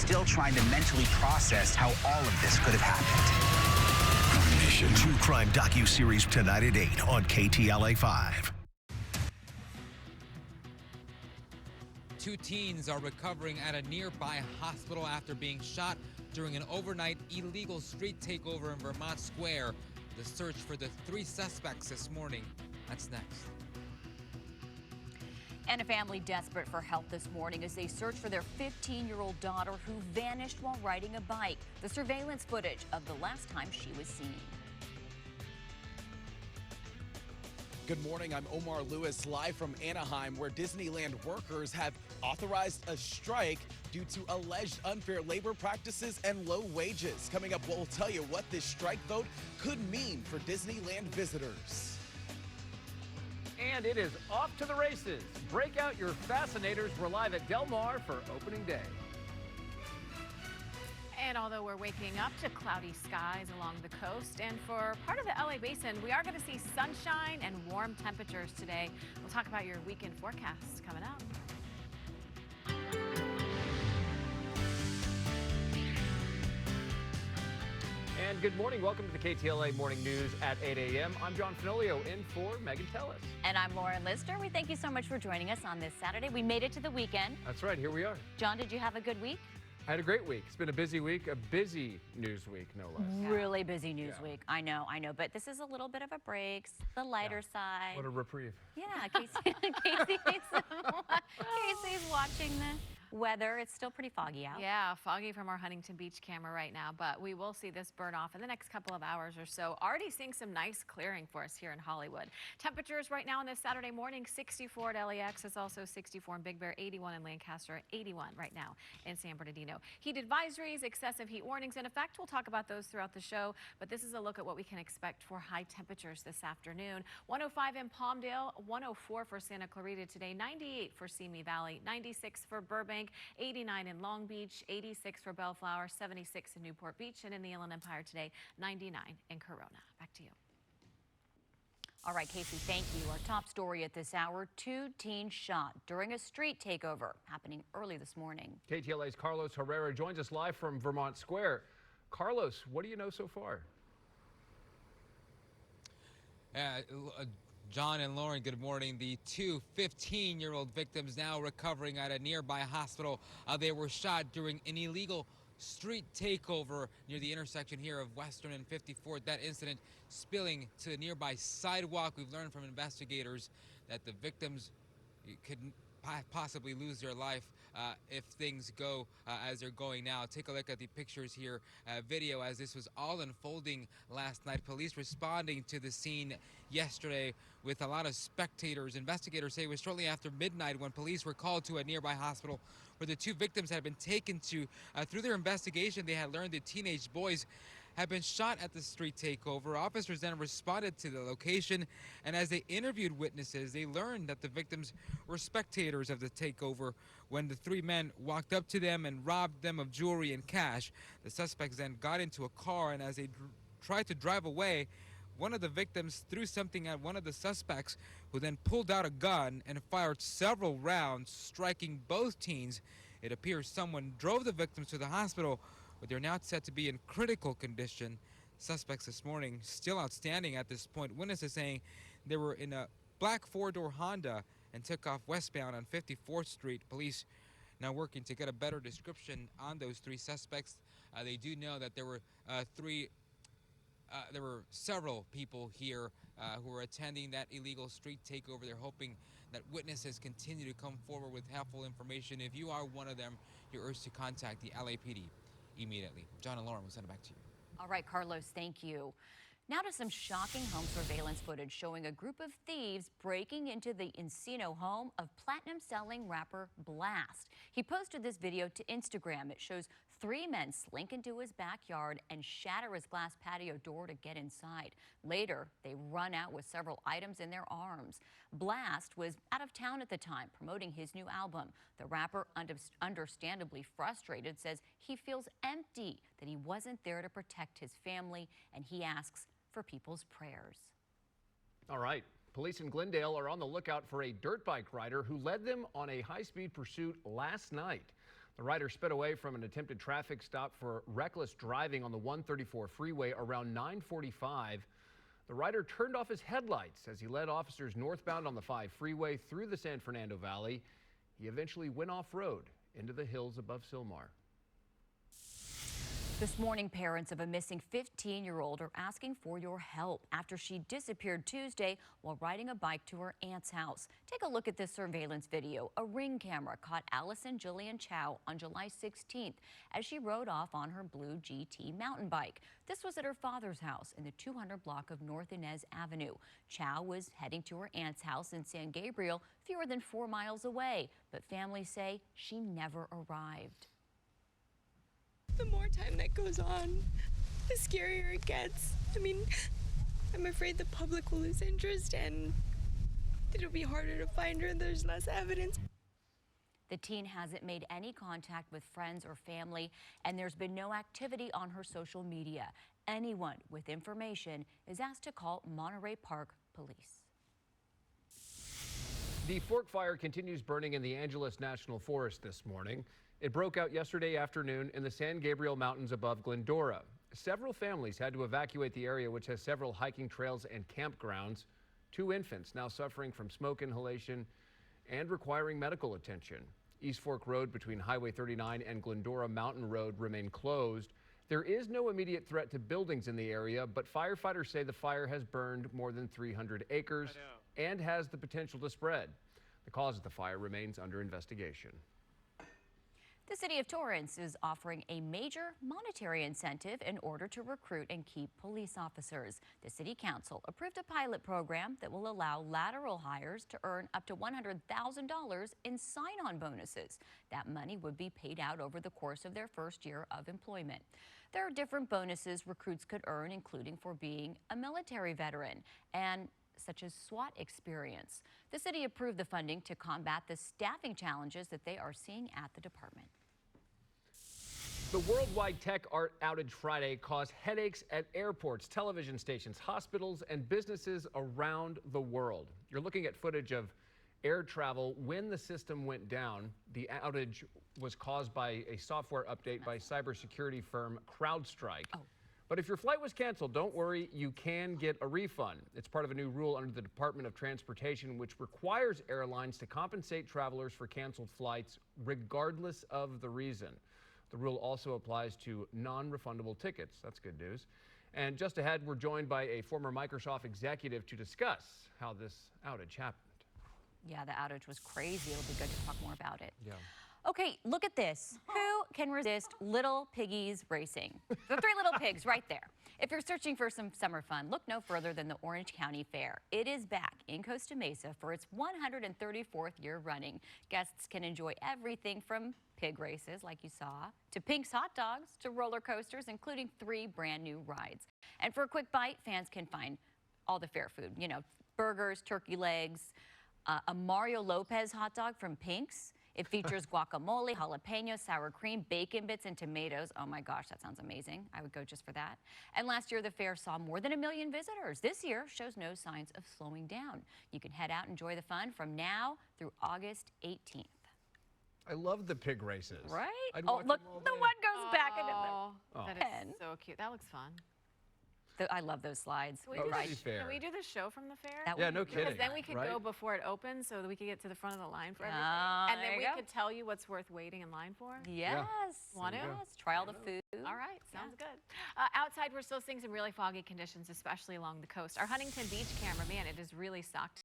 still trying to mentally process how all of this could have happened. True crime docuseries tonight at 8 on KTLA 5. Two teens are recovering at a nearby hospital after being shot during an overnight illegal street takeover in Vermont Square. The search for the three suspects this morning. That's next. And a family desperate for help this morning as they search for their 15-year-old daughter who vanished while riding a bike. The surveillance footage of the last time she was seen. Good morning, I'm Omar Lewis, live from Anaheim, where Disneyland workers have authorized a strike due to alleged unfair labor practices and low wages. Coming up, we'll tell you what this strike vote could mean for Disneyland visitors. And it is off to the races. Break out your fascinators. We're live at Del Mar for opening day. And although we're waking up to cloudy skies along the coast and for part of the LA basin, we are going to see sunshine and warm temperatures today. We'll talk about your weekend forecasts coming up. And good morning. Welcome to the KTLA Morning News at 8 a.m. I'm John Finolio in for Megan Tellis. And I'm Lauren Lister. We thank you so much for joining us on this Saturday. We made it to the weekend. That's right. Here we are. John, did you have a good week? I had a great week. It's been a busy week, a busy news week, no less. Really busy news week. I know. But this is a little bit of a break, the lighter side. What a reprieve. Yeah, Casey's watching this. Weather, it's still pretty foggy out. Yeah, foggy from our Huntington Beach camera right now, but we will see this burn off in the next couple of hours or so. Already seeing some nice clearing for us here in Hollywood. Temperatures right now on this Saturday morning, 64 at LAX. It's also 64 in Big Bear, 81 in Lancaster, 81 right now in San Bernardino. Heat advisories, excessive heat warnings in effect. We'll talk about those throughout the show, but this is a look at what we can expect for high temperatures this afternoon. 105 in Palmdale, 104 for Santa Clarita today, 98 for Simi Valley, 96 for Burbank, 89 in Long Beach, 86 for Bellflower, 76 in Newport Beach, and in the Inland Empire today, 99 in Corona. Back to you. All right, Casey, thank you. Our top story at this hour, two teens shot during a street takeover happening early this morning. KTLA's Carlos Herrera joins us live from Vermont Square. Carlos, what do you know so far? John and Lauren, good morning. The two 15-year-old victims now recovering at a nearby hospital. They were shot during an illegal street takeover near the intersection here of Western and 54th. That incident spilling to the nearby sidewalk. We've learned from investigators that the victims could possibly lose their life if things go as they're going now. Take a look at the pictures here, video as this was all unfolding last night. Police responding to the scene yesterday with a lot of spectators. Investigators say it was shortly after midnight when police were called to a nearby hospital where the two victims had been taken to. Through their investigation, they had learned the teenage boys had been shot at the street takeover. Officers then responded to the location, and as they interviewed witnesses, they learned that the victims were spectators of the takeover when the three men walked up to them and robbed them of jewelry and cash. The suspects then got into a car, and as they tried to drive away, one of the victims threw something at one of the suspects, who then pulled out a gun and fired several rounds, striking both teens. It appears someone drove the victims to the hospital, but they're now said to be in critical condition. Suspects this morning still outstanding at this point. Witnesses saying they were in a black four-door Honda and took off westbound on 54th Street. Police now working to get a better description on those three suspects. They do know that there were several people here who were attending that illegal street takeover. They're hoping that witnesses continue to come forward with helpful information. If you are one of them, you're urged to contact the LAPD immediately. John and Lauren, we'll send it back to you. All right, Carlos, thank you. Now to some shocking home surveillance footage showing a group of thieves breaking into the Encino home of platinum-selling rapper Blast. He posted this video to Instagram. It shows three men slink into his backyard and shatter his glass patio door to get inside. Later, they run out with several items in their arms. Blast was out of town at the time, promoting his new album. The rapper, understandably frustrated, says he feels empty, that he wasn't there to protect his family, and he asks for people's prayers. All right. Police in Glendale are on the lookout for a dirt bike rider who led them on a high-speed pursuit last night. The rider sped away from an attempted traffic stop for reckless driving on the 134 freeway around 9:45. The rider turned off his headlights as he led officers northbound on the 5 freeway through the San Fernando Valley. He eventually went off-road into the hills above Sylmar. This morning, parents of a missing 15-year-old are asking for your help after she disappeared Tuesday while riding a bike to her aunt's house. Take a look at this surveillance video. A Ring camera caught Allison Jillian Chow on July 16th as she rode off on her blue GT mountain bike. This was at her father's house in the 200 block of North Inez Avenue. Chow was heading to her aunt's house in San Gabriel, fewer than 4 miles away, but families say she never arrived. The more time that goes on, the scarier it gets. I mean, I'm afraid the public will lose interest and it'll be harder to find her. There's less evidence. The teen hasn't made any contact with friends or family, and there's been no activity on her social media. Anyone with information is asked to call Monterey Park Police. The fork fire continues burning in the Angeles National Forest this morning. It broke out yesterday afternoon in the San Gabriel Mountains above Glendora. Several families had to evacuate the area, which has several hiking trails and campgrounds. 2 infants now suffering from smoke inhalation and requiring medical attention. East Fork Road between Highway 39 and Glendora Mountain Road remain closed. There is no immediate threat to buildings in the area, but firefighters say the fire has burned more than 300 acres and has the potential to spread. The cause of the fire remains under investigation. The city of Torrance is offering a major monetary incentive in order to recruit and keep police officers. The city council approved a pilot program that will allow lateral hires to earn up to $100,000 in sign-on bonuses. That money would be paid out over the course of their first year of employment. There are different bonuses recruits could earn, including for being a military veteran and such as SWAT experience. The city approved the funding to combat the staffing challenges that they are seeing at the department. The worldwide tech outage Friday caused headaches at airports, television stations, hospitals, and businesses around the world. You're looking at footage of air travel when the system went down. The outage was caused by a software update by cybersecurity firm CrowdStrike. But if your flight was canceled, don't worry, you can get a refund. It's part of a new rule under the Department of Transportation, which requires airlines to compensate travelers for canceled flights regardless of the reason. The rule also applies to non-refundable tickets. That's good news. And just ahead, we're joined by a former Microsoft executive to discuss how this outage happened. Yeah, the outage was crazy. It'll be good to talk more about it. Yeah. Okay, look at this. Who can resist little piggies racing? The 3 little pigs right there. If you're searching for some summer fun, look no further than the Orange County Fair. It is back in Costa Mesa for its 134th year running. Guests can enjoy everything from pig races, like you saw, to Pink's hot dogs, to roller coasters, including 3 brand new rides. And for a quick bite, fans can find all the fair food, you know, burgers, turkey legs, a Mario Lopez hot dog from Pink's. It features guacamole, jalapeno, sour cream, bacon bits, and tomatoes. Oh my gosh, that sounds amazing. I would go just for that. And last year, the fair saw more than 1 million visitors. This year shows no signs of slowing down. You can head out and enjoy the fun from now through August 18th. I love the pig races. Right? I'd Oh, watch look, them all the day. one goes back into the... That is so cute. That looks fun. I love those slides. Can we, Oh, do really the, fair. can we do the show from the fair? That Yeah, would no be kidding. Because then we could right? go before it opens so that we could get to the front of the line for everything. Oh, And then there we you go. could tell you what's worth waiting in line for. Yes. Want to? Yes. Try all the food. All right, sounds good. Outside, we're still seeing some really foggy conditions, especially along the coast. Our Huntington Beach camera, man, it is really stocked